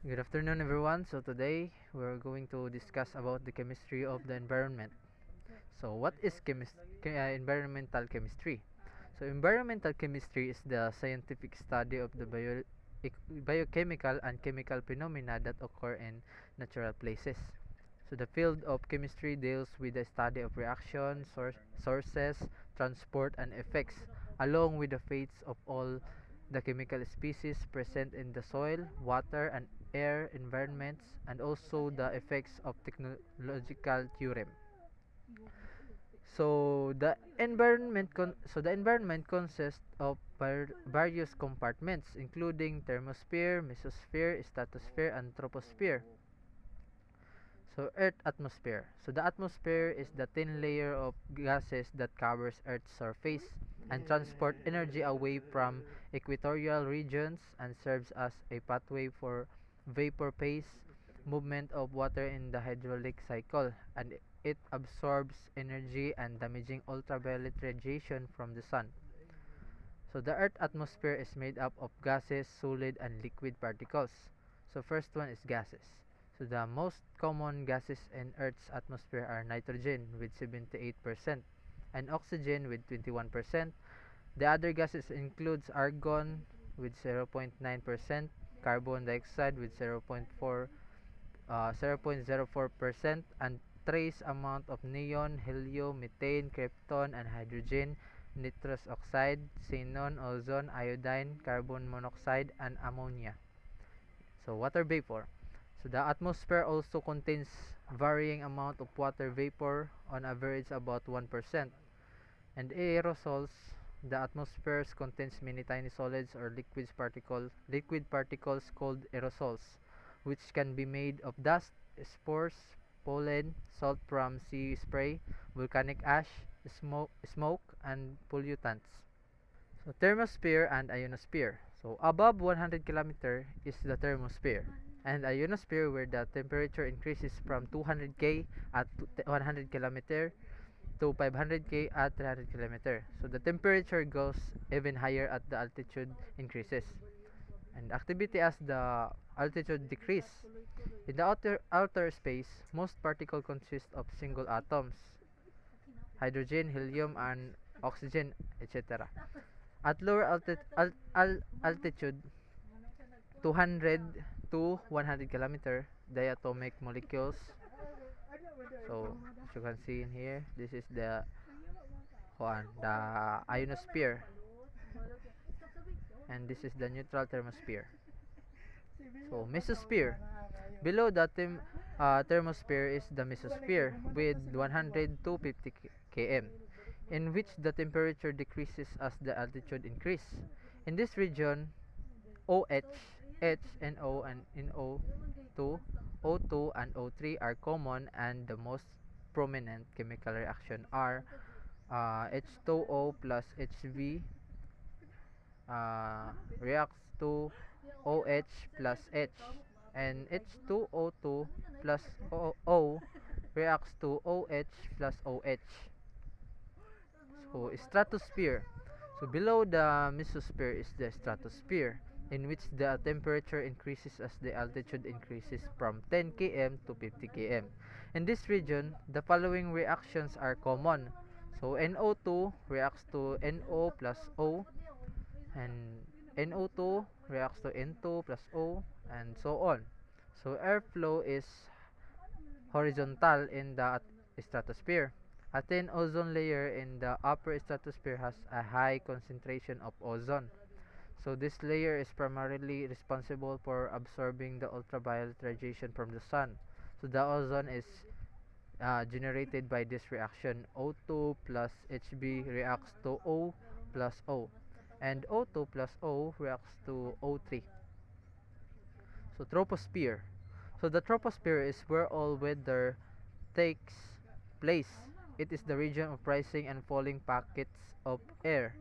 Good afternoon, everyone. So today we're going to discuss about the chemistry of the environment. So what is environmental chemistry? So environmental chemistry is the scientific study of the biochemical and chemical phenomena that occur in natural places. So the field of chemistry deals with the study of reaction, sources, transport, and effects, along with the fates of all the chemical species present in the soil, water, and air environments, and also the effects of technological theorem. So the environment consists of various compartments, including thermosphere, mesosphere, stratosphere, and troposphere. So Earth atmosphere. So the atmosphere is the thin layer of gases that covers Earth's surface and transport energy away from equatorial regions and serves as a pathway for vapor phase movement of water in the hydraulic cycle, and it absorbs energy and damaging ultraviolet radiation from the sun. So the Earth atmosphere is made up of gases, solid and liquid particles. So first one is gases. So the most common gases in Earth's atmosphere are nitrogen with 78% and oxygen with 21%. The other gases includes argon with 0.9%, carbon dioxide with 0.04%, and trace amount of neon, helium, methane, krypton, and hydrogen, nitrous oxide, xenon, ozone, iodine, carbon monoxide, and ammonia. So water vapor. So the atmosphere also contains varying amount of water vapor, on average about 1%. And aerosols, the atmosphere contains many tiny solids or liquid particles called aerosols, which can be made of dust, spores, pollen, salt from sea spray, volcanic ash, smoke, and pollutants. So thermosphere and ionosphere. So above 100 km is the thermosphere, and ionosphere where the temperature increases from 200 K at 100 km to 500 K at 300 km. So the temperature goes even higher at the altitude increases. And activity as the altitude decrease. In the outer space, most particles consist of single atoms, hydrogen, helium, and oxygen, etc. At lower altitude, 200 to 100 kilometer, diatomic molecules. So as you can see in here, this is the ionosphere, and this is the neutral thermosphere. So mesosphere. Below the thermosphere is the mesosphere with 100 to 50 km, in which the temperature decreases as the altitude increase. In this region, OH, H, NO, and NO2, O2, and O3 are common, and the most prominent chemical reaction are H2O plus HV reacts to OH plus H, and H2O2 plus O reacts to OH plus OH. So stratosphere. So below the mesosphere is the stratosphere, in which the temperature increases as the altitude increases from 10 km to 50 km. In this region, the following reactions are common. So NO2 reacts to NO plus O, and NO2 reacts to N2 plus O, and so on. So airflow is horizontal in the stratosphere. A thin ozone layer in the upper stratosphere has a high concentration of ozone. So this layer is primarily responsible for absorbing the ultraviolet radiation from the sun. So the ozone is generated by this reaction. O2 plus Hb reacts to O plus O, and O2 plus O reacts to O3. So troposphere. So the troposphere is where all weather takes place. It is the region of rising and falling pockets of air.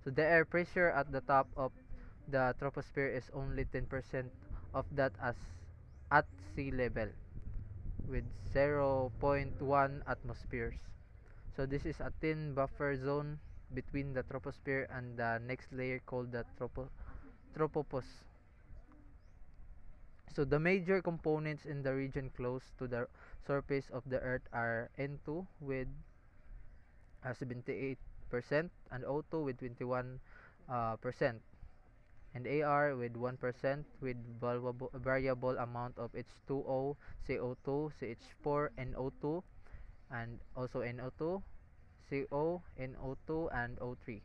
So the air pressure at the top of the troposphere is only 10% of that as at sea level, with zero point 0.1 atmospheres. So this is a thin buffer zone between the troposphere and the next layer called the tropopause. So the major components in the region close to the surface of the Earth are N2 with 78% and O2 with 21% and AR with 1% with variable amount of H2O, CO2, CH4, NO2 and also NO2, CO, NO2 and O3.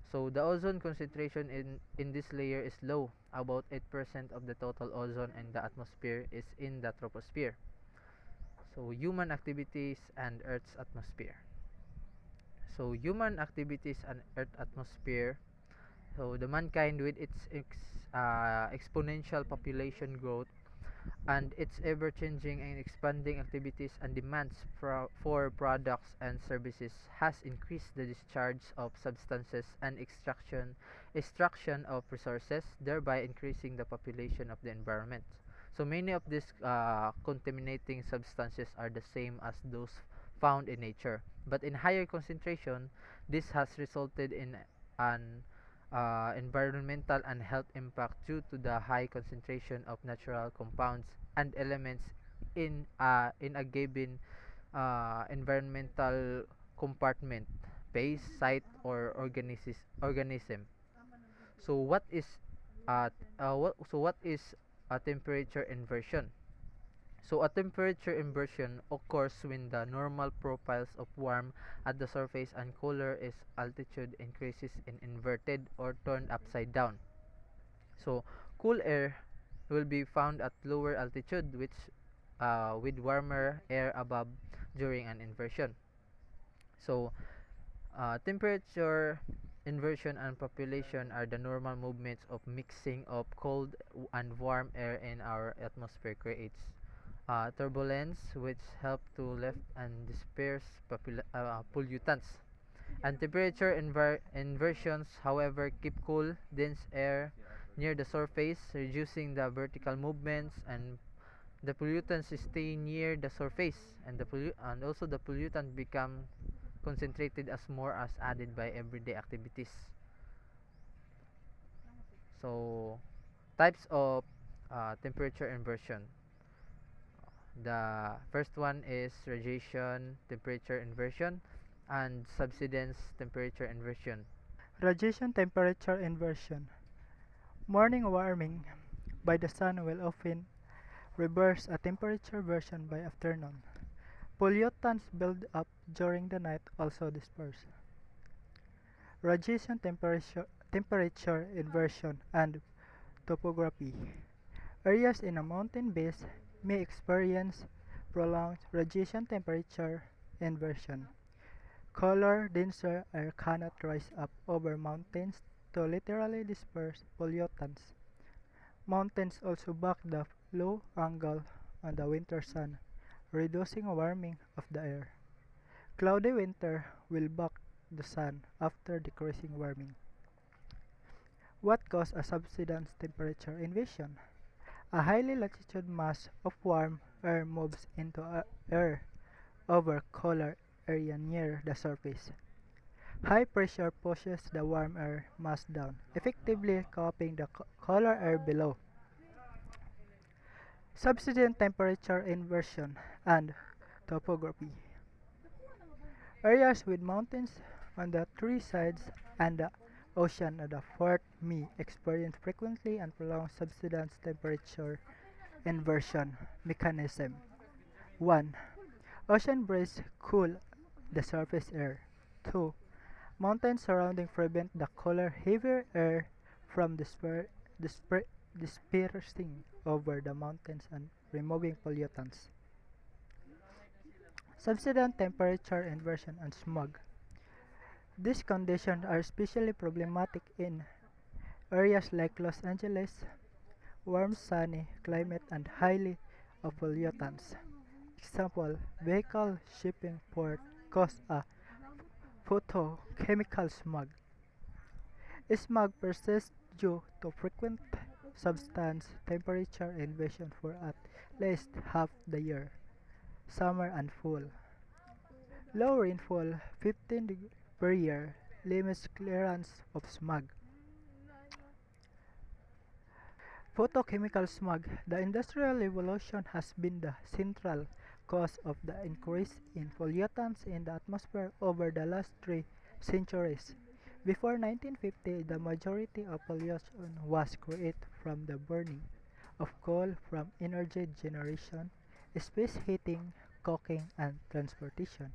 So the ozone concentration in this layer is low. About 8% of the total ozone in the atmosphere is in the troposphere. So human activities and Earth's atmosphere. So human activities and Earth atmosphere. So the mankind with its exponential population growth and its ever-changing and expanding activities and demands for products and services has increased the discharge of substances and extraction of resources, thereby increasing the population of the environment. So many of these contaminating substances are the same as those found in nature, but in higher concentration, this has resulted in an environmental and health impact due to the high concentration of natural compounds and elements in a given environmental compartment, base, site, or organism. So what is a temperature inversion? So a temperature inversion occurs when the normal profiles of warm at the surface and cooler is altitude increases in inverted or turned upside down. So cool air will be found at lower altitude, which with warmer air above during an inversion. So temperature inversion and population are the normal movements of mixing of cold and warm air in our atmosphere creates turbulence, which help to lift and disperse pollutants. And temperature inversions, however, keep cool, dense air near the surface, reducing the vertical movements, and the pollutants stay near the surface, and and also the pollutant become concentrated as more as added by everyday activities. So, types of temperature inversion. The first one is radiation temperature inversion and subsidence temperature inversion. Radiation temperature inversion. Morning warming by the sun will often reverse a temperature version by afternoon. Pollutants build up during the night also disperse. Radiation temperature inversion and topography. Areas in a mountain base may experience prolonged radiation temperature inversion. Colder, denser air cannot rise up over mountains to literally disperse pollutants. Mountains also block the low angle on the winter sun, reducing warming of the air. Cloudy winter will block the sun after decreasing warming. What causes a subsidence temperature inversion? A highly latitude mass of warm air moves into air over colder area near the surface. High pressure pushes the warm air mass down, effectively copying the colder air below. Subsidence temperature inversion and topography. Areas with mountains on the three sides and the ocean at the fourth may experience frequently and prolonged subsidence temperature inversion mechanism. 1. Ocean breeze cool the surface air. 2. Mountains surrounding prevent the cooler, heavier air from dispersing over the mountains and removing pollutants. Subsidence temperature inversion and smog. These conditions are especially problematic in areas like Los Angeles, warm sunny climate and highly of pollutants. Example, vehicle shipping port cause a photochemical smog. Smog persists due to frequent substance temperature inversion for at least half the year, summer and fall. Low rainfall, 15 per year, limits clearance of smog. Photochemical smog. The Industrial Revolution has been the central cause of the increase in pollutants in the atmosphere over the last 3 centuries. Before 1950, the majority of pollution was created from the burning of coal from energy generation, space heating, cooking, and transportation.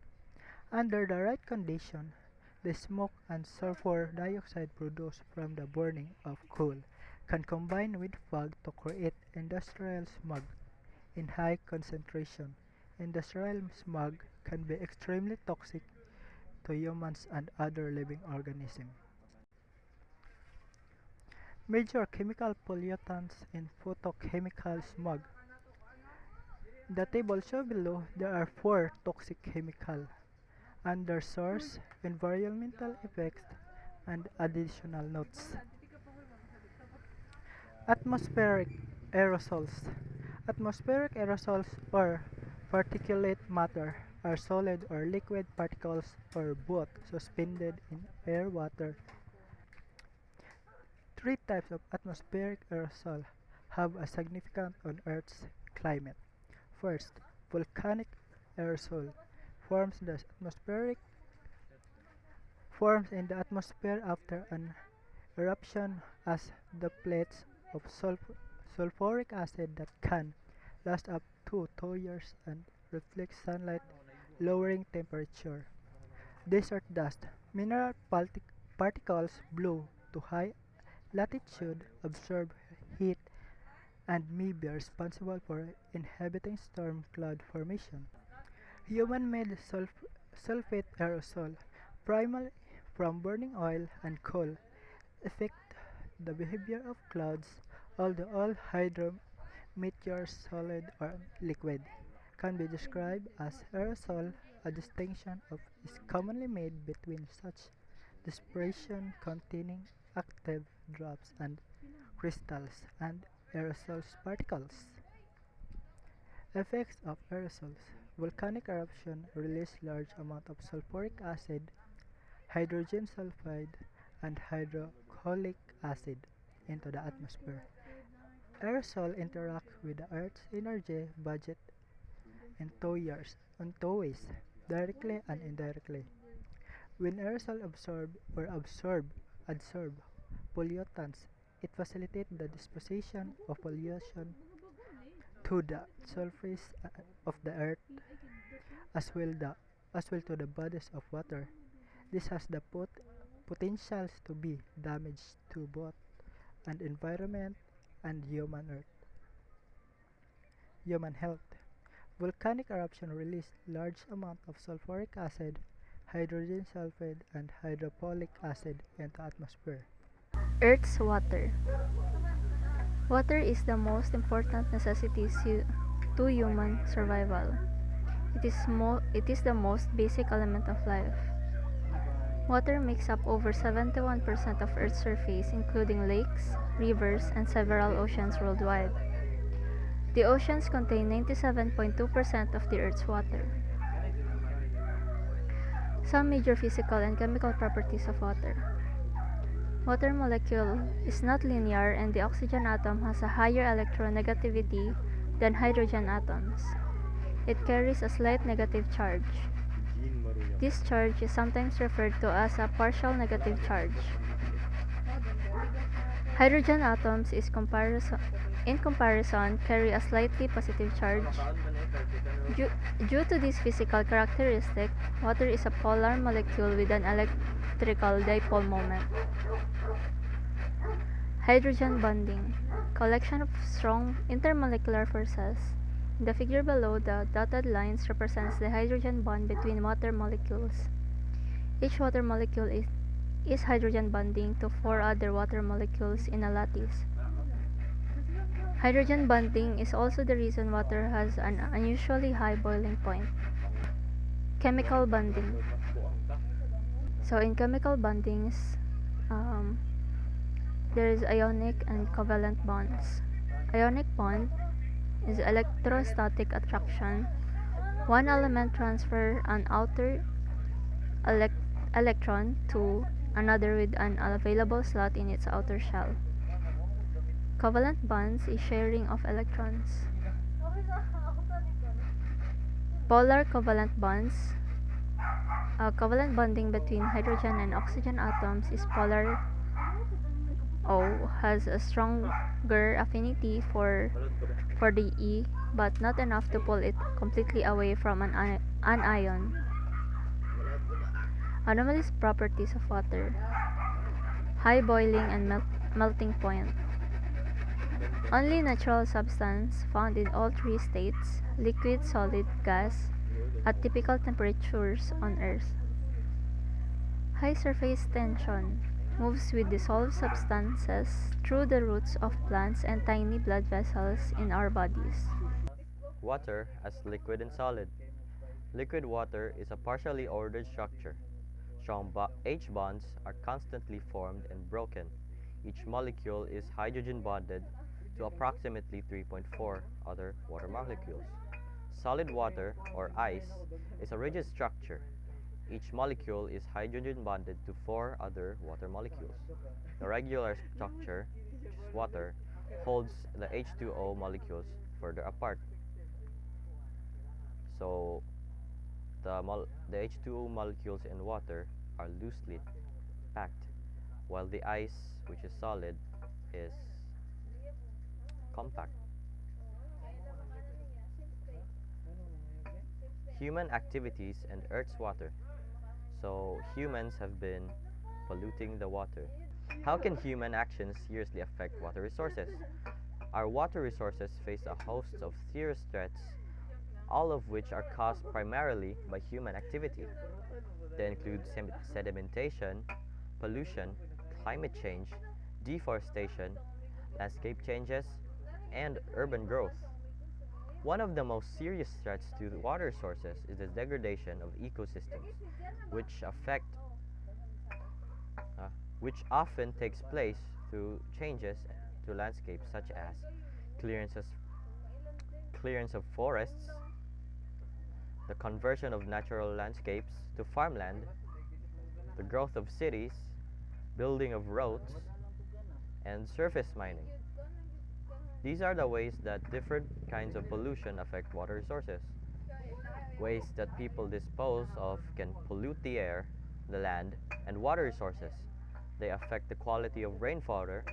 Under the right condition, the smoke and sulfur dioxide produced from the burning of coal can combine with fog to create industrial smog in high concentration. Industrial smog can be extremely toxic to humans and other living organisms. Major chemical pollutants in photochemical smog. The table shown below there are 4 toxic chemicals under source, environmental effects, and additional notes. Atmospheric aerosols. Atmospheric aerosols or particulate matter are solid or liquid particles or both suspended in air, water. 3 types of atmospheric aerosol have a significance on Earth's climate. First, volcanic aerosol forms in the atmosphere after an eruption as droplets of sulfuric acid that can last up to 2 years and reflect sunlight, lowering temperature. Desert dust. Mineral particles blow to high latitude, absorb heat, and may be responsible for inhibiting storm cloud formation. Human-made sulfate aerosol, primarily from burning oil and coal, affect the behavior of clouds, although all hydrometeors, solid or liquid, can be described as aerosol. A distinction is commonly made between such dispersion containing active drops and crystals and aerosol particles. Effects of aerosols. Volcanic eruption release large amount of sulfuric acid, hydrogen sulfide, and hydrochloric acid into the atmosphere. Aerosol interact with the Earth's energy budget in two ways, directly and indirectly. When aerosol adsorb pollutants, it facilitates the disposition of pollution to the surface of the earth as well to the bodies of water. This has the potentials to be damage to both an environment and human health. Volcanic eruption release large amount of sulfuric acid, hydrogen sulfide, and hydrochloric acid into atmosphere. Earth's water. Water is the most important necessity to human survival. It is the most basic element of life. Water makes up over 71% of Earth's surface, including lakes, rivers, and several oceans worldwide. The oceans contain 97.2% of the Earth's water. Some major physical and chemical properties of water. Water molecule is not linear and the oxygen atom has a higher electronegativity than hydrogen atoms. It carries a slight negative charge. This charge is sometimes referred to as a partial negative charge. Hydrogen atoms in comparison carry a slightly positive charge. Due to this physical characteristic, water is a polar molecule with an electrical dipole moment. Hydrogen bonding, collection of strong intermolecular forces. In the figure below, the dotted lines represents the hydrogen bond between water molecules. Each water molecule is hydrogen bonding to 4 other water molecules in a lattice. Hydrogen bonding is also the reason water has an unusually high boiling point. Chemical bonding. So in chemical bondings, there is ionic and covalent bonds. Ionic bond is electrostatic attraction. One element transfers an outer electron to another with an available slot in its outer shell. Covalent bonds is sharing of electrons. Polar covalent bonds. Covalent bonding between hydrogen and oxygen atoms is polar O has a stronger affinity for the E, but not enough to pull it completely away from an ion. Anomalous properties of water: high boiling and melting point. Only natural substance found in all three states, liquid, solid, gas, at typical temperatures on Earth. High surface tension moves with dissolved substances through the roots of plants and tiny blood vessels in our bodies. Water as liquid and solid. Liquid water is a partially ordered structure. Strong H bonds are constantly formed and broken. Each molecule is hydrogen bonded to approximately 3.4 other water molecules. Solid water, or ice, is a rigid structure. Each molecule is hydrogen bonded to 4 other water molecules. The regular structure, which is water, holds the H2O molecules further apart. So the H2O molecules in water are loosely packed, while the ice, which is solid, is compact. Human activities and Earth's water. So humans have been polluting the water. How can human actions seriously affect water resources? Our water resources face a host of serious threats, all of which are caused primarily by human activity. They include sedimentation, pollution, climate change, deforestation, landscape changes, and urban growth. One of the most serious threats to the water sources is the degradation of ecosystems, which affect uh, which often takes place through changes to landscapes such as clearances, clearance of forests, the conversion of natural landscapes to farmland, the growth of cities, building of roads, and surface mining. These are the ways that different kinds of pollution affect water resources. Waste that people dispose of can pollute the air, the land, and water resources. They affect the quality of rainwater.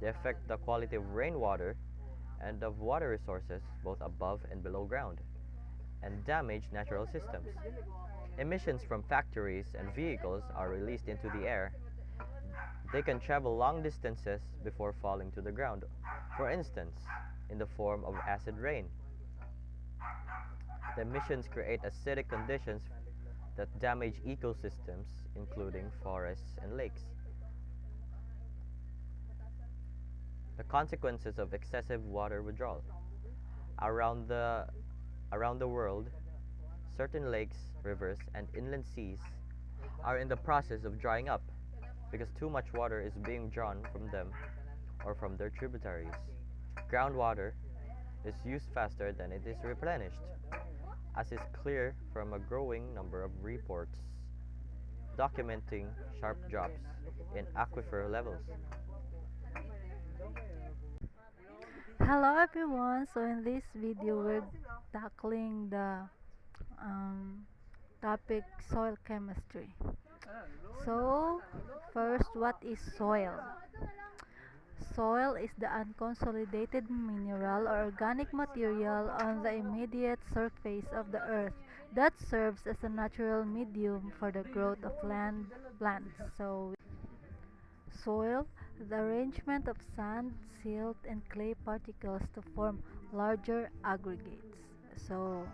They affect the quality of rainwater and of water resources both above and below ground, and damage natural systems. Emissions from factories and vehicles are released into the air. They can travel long distances before falling to the ground, for instance, in the form of acid rain. The emissions create acidic conditions that damage ecosystems, including forests and lakes. The consequences of excessive water withdrawal. Around the, around the world, certain lakes, rivers, and inland seas are in the process of drying up because too much water is being drawn from them or from their tributaries. Groundwater is used faster than it is replenished, as is clear from a growing number of reports documenting sharp drops in aquifer levels. Hello everyone, so in this video we're tackling the um, topic soil chemistry. So first, what is soil? Soil is the unconsolidated mineral or organic material on the immediate surface of the earth that serves as a natural medium for the growth of land plants. So soil, the arrangement of sand, silt, and clay particles to form larger aggregates. So,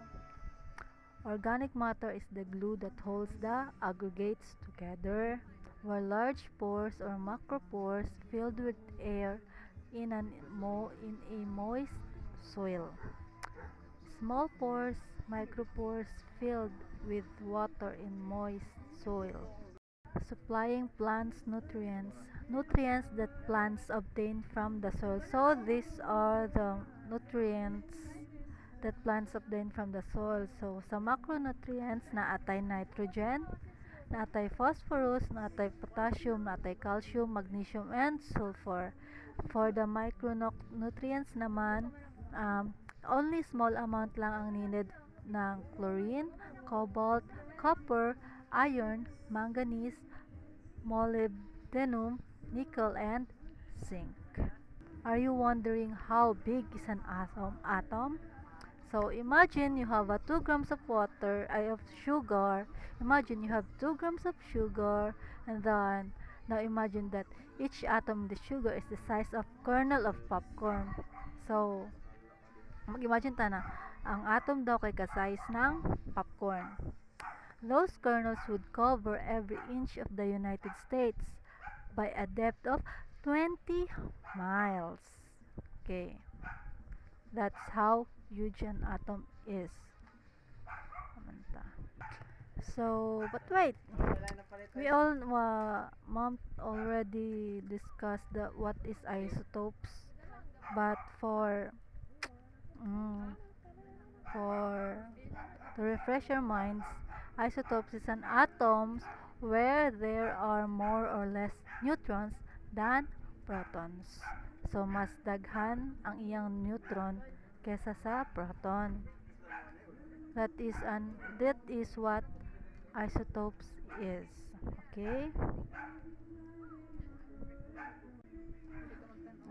organic matter is the glue that holds the aggregates together, while large pores or macropores filled with air in a moist soil. Small pores, micropores filled with water in moist soil. Supplying plants nutrients that plants obtain from the soil. So these are the nutrients that plants obtain from the soil. So sa macronutrients na atay nitrogen, na atay phosphorus, na atay potassium, na atay calcium, magnesium, and sulfur. For the micronutrients naman, only small amount lang ang needed ng chlorine, cobalt, copper, iron, manganese, molybdenum, nickel, and zinc. Are you wondering how big is an atom? So imagine you have 2 grams of water, of sugar. Imagine you have 2 grams of sugar, and then now imagine that each atom in the sugar is the size of kernel of popcorn. So mag-imagine ta na, ang atom daw kay ka-size ng popcorn. Those kernels would cover every inch of the United States by a depth of 20 miles. Okay. That's how huge an atom is. So, but wait. We all, mom already discussed what is isotopes, but for to refresh your minds, isotopes is an atoms where there are more or less neutrons than protons. So, mas daghan ang iyang neutron kesa sa proton. That is what isotopes is. Okay?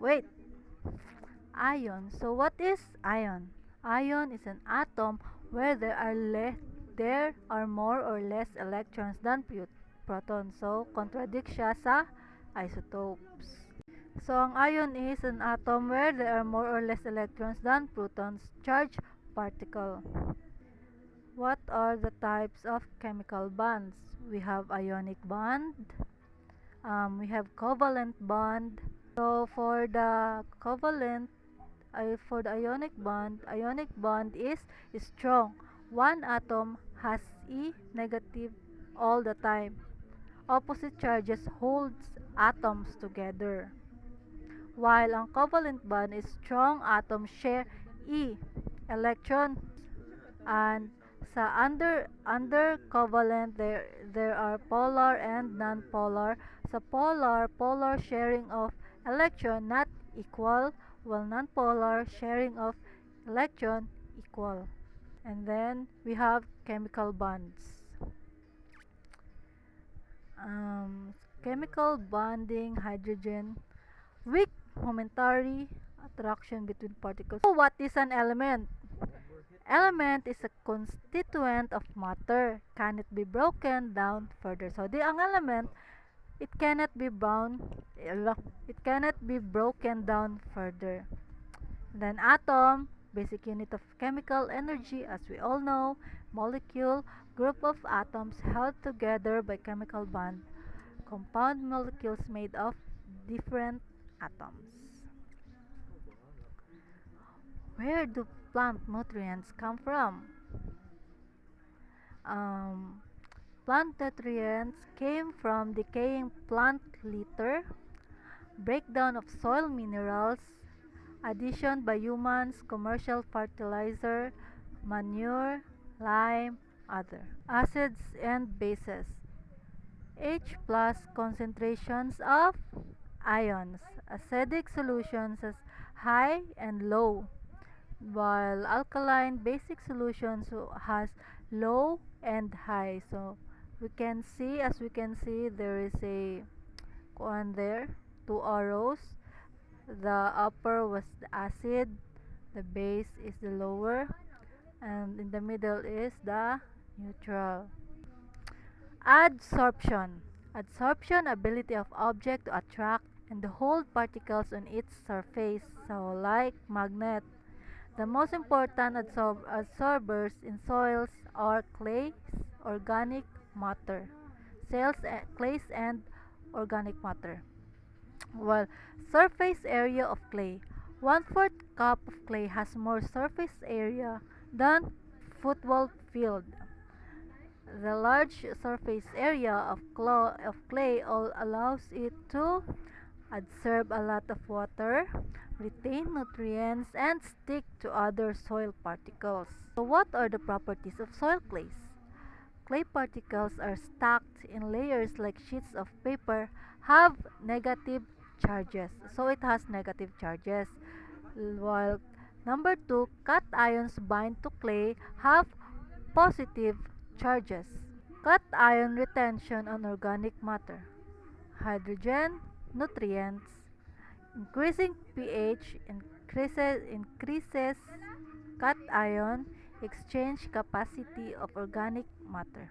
Wait. Ion. So what is ion? Ion is an atom where there are more or less electrons than protons. So contradict siya sa isotopes. So ang ion is an atom where there are more or less electrons than protons, charged particle. What are the types of chemical bonds? We have ionic bond, we have covalent bond. So for the ionic bond is strong. One atom has E negative all the time. Opposite charges holds atoms together. While ang covalent bond is strong atoms share E electron, and sa under covalent there are polar and non-polar. Sa polar sharing of electron not equal, while non-polar sharing of electron equal. And then we have chemical bonds. Chemical bonding, hydrogen, weak momentary attraction between particles. So what is an element? Element is a constituent of matter, cannot be broken down further. So ang element, it cannot be broken down further. Then atom, basic unit of chemical energy, as we all know. Molecule, group of atoms held together by chemical bond. Compound molecules made of different atoms. Where do plant nutrients come from? Plant nutrients came from decaying plant litter, breakdown of soil minerals, addition by humans, commercial fertilizer, manure, lime, other acids and bases. H plus concentrations of ions. Acidic solutions has high and low, while alkaline basic solutions has low and high. So as we can see there is a one there, 2 arrows. The upper was the acid, the base is the lower, and in the middle is the neutral. Adsorption. Adsorption, ability of object to attract and to hold particles on its surface, so like magnet. The most important adsorbers in soils are clays, organic matter. Clays and organic matter. Well, surface area of clay. 1/4 cup of clay has more surface area than football field. The large surface area of clay allows it to adsorb a lot of water, retain nutrients, and stick to other soil particles. So what are the properties of soil clays? Clay particles are stacked in layers like sheets of paper, have negative charges, so it has negative charges. While number 2, cations bind to clay have positive charges. Cation retention on organic matter. Hydrogen, nutrients. Increasing pH increases cation exchange capacity of organic matter.